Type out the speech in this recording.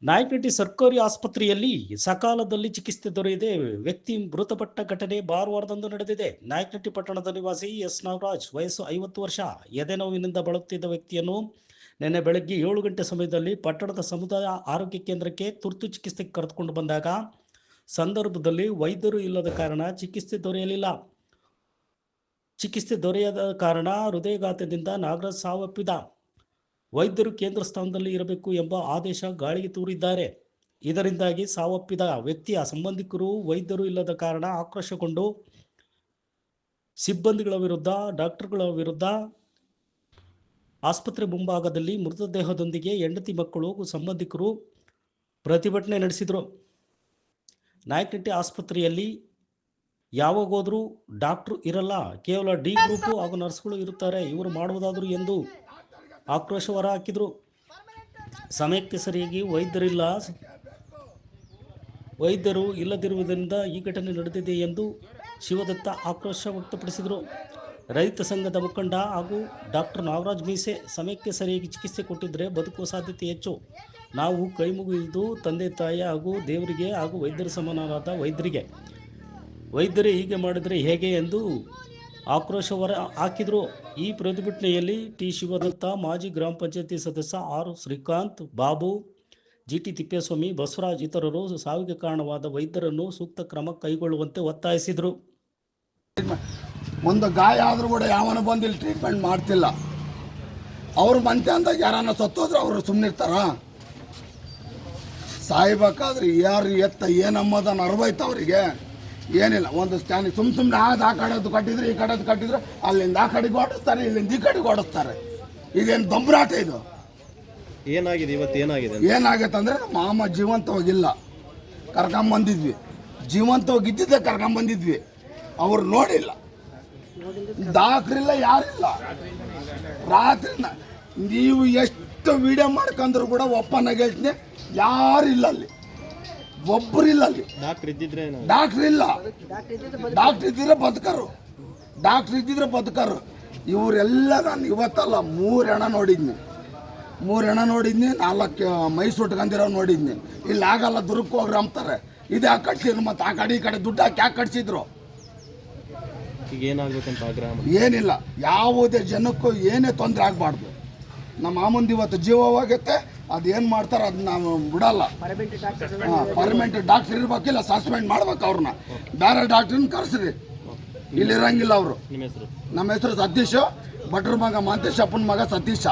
ನಾಯಕನಹಟ್ಟಿ ಸರ್ಕಾರಿ ಆಸ್ಪತ್ರೆಯಲ್ಲಿ ಸಕಾಲದಲ್ಲಿ ಚಿಕಿತ್ಸೆ ದೊರೆಯದೆ ವ್ಯಕ್ತಿ ಮೃತಪಟ್ಟ ಘಟನೆ ಭಾನುವಾರದಂದು ನಡೆದಿದೆ. ನಾಯಕನಹಟ್ಟಿ ಪಟ್ಟಣದ ನಿವಾಸಿ ಎಸ್ ನಾಗರಾಜ್, ವಯಸ್ಸು 50 ವರ್ಷ, ಎದೆನೋವಿನಿಂದ ಬಳಲುತ್ತಿದ್ದ ವ್ಯಕ್ತಿಯನ್ನು ನಿನ್ನೆ ಬೆಳಗ್ಗೆ 7 ಗಂಟೆ ಸಮಯದಲ್ಲಿ ಪಟ್ಟಣದ ಸಮುದಾಯ ಆರೋಗ್ಯ ಕೇಂದ್ರಕ್ಕೆ ತುರ್ತು ಚಿಕಿತ್ಸೆಗೆ ಕರೆದುಕೊಂಡು ಬಂದಾಗ ಸಂದರ್ಭದಲ್ಲಿ ವೈದ್ಯರು ಇಲ್ಲದ ಕಾರಣ ಚಿಕಿತ್ಸೆ ದೊರೆಯದ ಕಾರಣ ಹೃದಯಾಘಾತದಿಂದ ನಾಗರಾಜ್ ಸಾವಪ್ಪಿದ. ವೈದ್ಯರು ಕೇಂದ್ರ ಸ್ಥಾನದಲ್ಲಿ ಇರಬೇಕು ಎಂಬ ಆದೇಶ ಗಾಳಿಗೆ ತೂರಿದ್ದಾರೆ. ಇದರಿಂದಾಗಿ ಸಾವಪ್ಪಿದ ವ್ಯಕ್ತಿಯ ಸಂಬಂಧಿಕರು ವೈದ್ಯರು ಇಲ್ಲದ ಕಾರಣ ಆಕ್ರೋಶಗೊಂಡು ಸಿಬ್ಬಂದಿಗಳ ವಿರುದ್ಧ, ಡಾಕ್ಟರ್ಗಳ ವಿರುದ್ಧ ಆಸ್ಪತ್ರೆ ಮುಂಭಾಗದಲ್ಲಿ ಮೃತದೇಹದೊಂದಿಗೆ ಹೆಂಡತಿ, ಮಕ್ಕಳು, ಸಂಬಂಧಿಕರು ಪ್ರತಿಭಟನೆ ನಡೆಸಿದರು. ನಾಯಕನಹಟ್ಟಿ ಆಸ್ಪತ್ರೆಯಲ್ಲಿ ಯಾವಾಗೋದ್ರೂ ಡಾಕ್ಟ್ರು ಇರಲ್ಲ, ಕೇವಲ ಡಿ ಗ್ರೂಪು ಹಾಗೂ ನರ್ಸ್ಗಳು ಇರುತ್ತಾರೆ, ಇವರು ಮಾಡುವುದಾದರೂ ಎಂದು ಆಕ್ರೋಶ ಹೊರಹಾಕಿದರು. ಸಮಯಕ್ಕೆ ಸರಿಯಾಗಿ ವೈದ್ಯರು ಇಲ್ಲದಿರುವುದರಿಂದ ಈ ಘಟನೆ ನಡೆದಿದೆ ಎಂದು ಶಿವದತ್ತ ಆಕ್ರೋಶ ವ್ಯಕ್ತಪಡಿಸಿದರು. ರೈತ ಸಂಘದ ಮುಖಂಡ ಹಾಗೂ ಡಾಕ್ಟರ್ ನಾಗರಾಜ್ ಮೀಸೆ, ಸಮಯಕ್ಕೆ ಸರಿಯಾಗಿ ಚಿಕಿತ್ಸೆ ಕೊಟ್ಟಿದ್ದರೆ ಬದುಕುವ ಸಾಧ್ಯತೆ ಹೆಚ್ಚು. ನಾವು ಕೈ ಮುಗಿದು ತಂದೆ ತಾಯಿ ಹಾಗೂ ದೇವರಿಗೆ ಹಾಗೂ ವೈದ್ಯರ ಸಮಾನರಾದ ವೈದ್ಯರೇ ಹೀಗೆ ಮಾಡಿದರೆ ಹೇಗೆ ಎಂದು ಆಕ್ರೋಶ ಹೊರ ಹಾಕಿದರು. ಈ ಪ್ರತಿಭಟನೆಯಲ್ಲಿ ಟಿ ಶಿವದತ್ತ, ಮಾಜಿ ಗ್ರಾಮ ಪಂಚಾಯತಿ ಸದಸ್ಯ ಆರ್ ಶ್ರೀಕಾಂತ್, ಬಾಬು, ಜಿಟಿ ತಿಪ್ಪೇಸ್ವಾಮಿ, ಬಸವರಾಜ್ ಇತರರು ಸಾವಿಗೆ ಕಾರಣವಾದ ವೈದ್ಯರನ್ನು ಸೂಕ್ತ ಕ್ರಮ ಕೈಗೊಳ್ಳುವಂತೆ ಒತ್ತಾಯಿಸಿದರು. ಒಂದು ಗಾಯ ಆದರೂ ಕೂಡ ಯಾವನು ಬಂದು ಇಲ್ಲಿ ಟ್ರೀಟ್ಮೆಂಟ್ ಮಾಡ್ತಿಲ್ಲ. ಅವ್ರ ಮಂತೆ ಅಂದಾಗ ಯಾರನ್ನ ಸತ್ತೋದ್ರೆ ಅವರು ಸುಮ್ಮನಿರ್ತಾರ? ಸಾಯ್ಬೇಕಾದ್ರೆ ಯಾರು ಏನಮ್ಮದನ್ನು ಅರ್ವೈತ ಅವರಿಗೆ ಏನಿಲ್ಲ. ಒಂದು ಸ್ಕ್ಯಾನಿಂಗ್ ಸುಮ್ಮನೆ ಆ ಕಡೆದು ಕಟ್ಟಿದ್ರೆ ಈ ಕಡೆದು ಕಟ್ಟಿದ್ರೆ ಅಲ್ಲಿಂದ ಆ ಕಡೆಗೆ ಓಡಿಸ್ತಾರೆ, ಇಲ್ಲಿಂದ ಈ ಕಡೆಗೆ ಓಡಿಸ್ತಾರೆ. ಇದೇನು ದೊಂಬರಾಟ ಇದು? ಏನಾಗಿದೆ ಇವತ್ತು? ಏನಾಗೈತೆ ಅಂದರೆ ನಮ್ಮ ಮಾಮ ಜೀವಂತವಾಗಿಲ್ಲ, ಕರ್ಕೊಂಬಂದಿದ್ವಿ. ಜೀವಂತವಾಗಿದ್ದಿದ್ದೆ ಕರ್ಕೊಂಬಂದಿದ್ವಿ, ಅವ್ರು ನೋಡಿಲ್ಲ, ಡಾಕ್ಟ್ರಿಲ್ಲ, ಯಾರಿಲ್ಲ. ರಾತ್ರಿ ನೀವು ಎಷ್ಟು ವಿಡಿಯೋ ಮಾಡ್ಕೊಂಡ್ರು ಕೂಡ ಒಪ್ಪನಾಗ ಹೇಳ್ತೀನಿ, ಯಾರಿಲ್ಲ ಅಲ್ಲಿ, ಒಬ್ಬರಿಲ್ಲ ಅಲ್ಲಿ. ಡಾಕ್ಟರ್ ಇಲ್ಲ. ಡಾಕ್ಟರ್ ಇದ್ದಿದ್ರೆ ಬದುಕರು. ಇವರೆಲ್ಲ ನಾನು ಇವತ್ತಲ್ಲ 3 ಹೆಣ ನೋಡಿದ್ನಿ. 4 ಮೈ ಸುಟ್ಕೊಂಡಿರೋ ನೋಡಿದ್ನಿ. ಇಲ್ಲಿ ಆಗಲ್ಲ, ದುರ್ಗಕ್ಕೆ ಹೋಗ್ರಿ ಅಂತಾರೆ. ಇದು ಯಾಕೆ ಕಟ್ಸಿದ್ರು? ಮತ್ತು ಆ ಕಡೆ ಈ ಕಡೆ ದುಡ್ಡು ಹಾಕಿ ಯಾಕೆ ಕಟ್ಸಿದ್ರು? ಈಗ ಏನಾಗಬೇಕಂತ ಆಗ್ರಹ? ಏನಿಲ್ಲ, ಯಾವುದೇ ಜನಕ್ಕೂ ಏನೇ ತೊಂದರೆ ಆಗಬಾರ್ದು. ನಮ್ಮ ಮಾಮಂದು ಇವತ್ತು ಜೀವವಾಗತ್ತೆ, ಅದೇನು ಮಾಡ್ತಾರೆ ಅದು ನಾವು ಬಿಡಲ್ಲ. ಪರ್ಮನೆಂಟ್ ಡಾಕ್ಟರ್ ಇರ್ಬೇಕಿಲ್ಲ, ಸಸ್ಪೆಂಡ್ ಮಾಡ್ಬೇಕು ಅವ್ರನ್ನ. ಬೇರೆ ಡಾಕ್ಟ್ರನ್ನ ಕರೆಸ್ರಿ, ಇಲ್ಲಿ ಇರಂಗಿಲ್ಲ ಅವರು. ನಿಮ್ಮ ಹೆಸರು? ನಮ್ಮ ಹೆಸರು ಸತೀಶ್, ಭಟ್ರ ಮಗ ಮಾಂತೇಶಪ್ಪನ ಮಗ ಸತೀಶ.